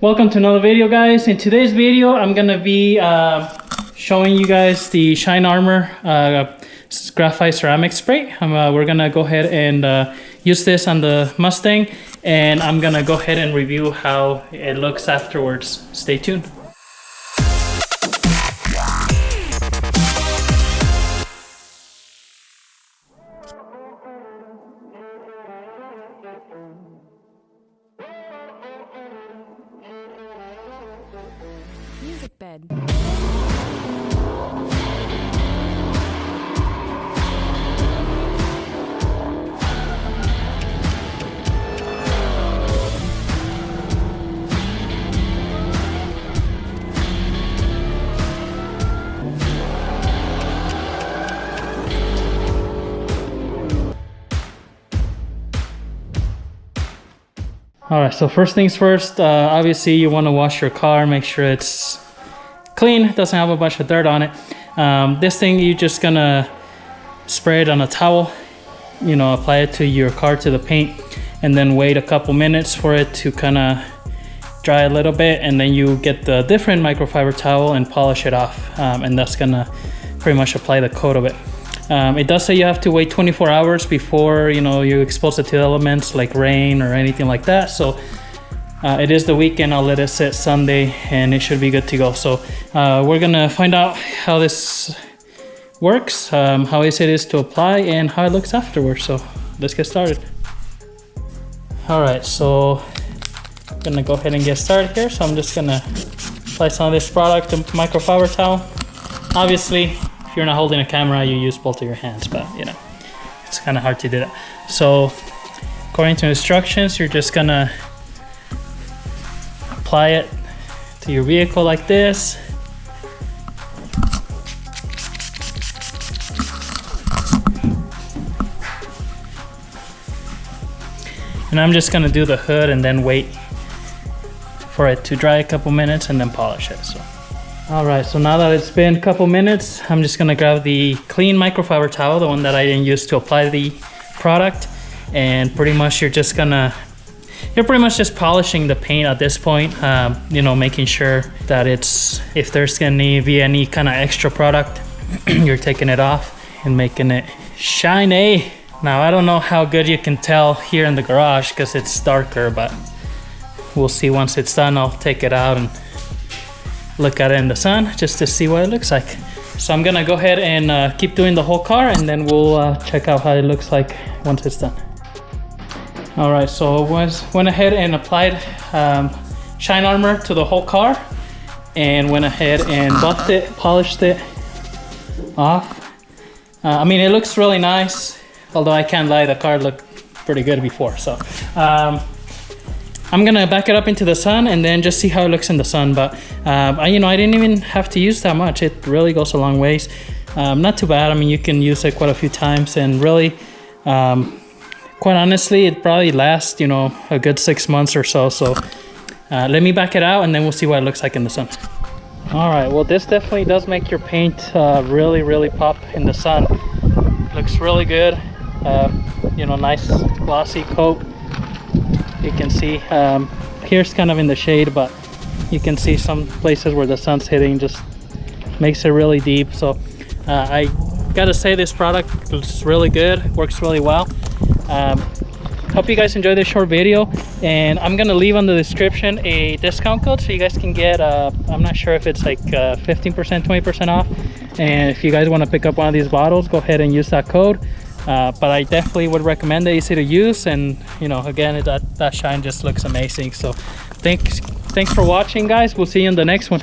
Welcome to another video, guys. In today's video I'm gonna be showing you guys the Shine Armor Graphite Ceramic Spray. We're gonna go ahead and use this on the Mustang, and I'm gonna go ahead and review how it looks afterwards. Stay tuned. Music bed. Alright, so first things first, obviously you want to wash your car, make sure it's clean, doesn't have a bunch of dirt on it. This thing, you're just gonna spray it on a towel, you know, apply it to your car, to the paint, and then wait a couple minutes for it to kind of dry a little bit, and then you get the different microfiber towel and polish it off, and that's gonna pretty much apply the coat of it. It does say you have to wait 24 hours before, you know, you expose it to elements like rain or anything like that. So it is the weekend. I'll let it sit Sunday and it should be good to go. So we're gonna find out how this works, how easy it is to apply, and how it looks afterwards. So let's get started. All right, so I'm gonna go ahead and get started here. So I'm just gonna apply some of this product, the microfiber towel. Obviously, if you're not holding a camera, you use both of your hands, but you know, it's kind of hard to do that. So according to instructions, you're just gonna apply it to your vehicle like this. And I'm just gonna do the hood and then wait for it to dry a couple minutes and then polish it. So. All right, so now that it's been a couple minutes, I'm just gonna grab the clean microfiber towel, the one that I didn't use to apply the product, and pretty much you're pretty much just polishing the paint at this point, you know, making sure that if there's gonna be any kind of extra product, you're taking it off and making it shiny. Now, I don't know how good you can tell here in the garage because it's darker, but we'll see once it's done. I'll take it out and look at it in the sun just to see what it looks like. So I'm gonna go ahead and keep doing the whole car, and then we'll check out how it looks like once it's done. All right, so went ahead and applied Shine Armor to the whole car, and went ahead and buffed it, polished it off. I mean, it looks really nice, although I can't lie, the car looked pretty good before. So I'm gonna back it up into the sun and then just see how it looks in the sun. But I didn't even have to use that much. It really goes a long ways. Not too bad. I mean, you can use it quite a few times, and really, quite honestly, it probably lasts, you know, a good 6 months or so. So let me back it out and then we'll see what it looks like in the sun. All right, well, this definitely does make your paint really pop in the sun. Looks really good. You know, nice glossy coat. You can see here's kind of in the shade, but you can see some places where the sun's hitting, just makes it really deep. So I gotta say, this product looks really good, works really well. Hope you guys enjoyed this short video, and I'm gonna leave on the description a discount code so you guys can get I'm not sure if it's like 15%, 20% off, and if you guys want to pick up one of these bottles, go ahead and use that code. But I definitely would recommend it. Easy to use, and you know, again, that shine just looks amazing. So thanks for watching, guys. We'll see you in the next one.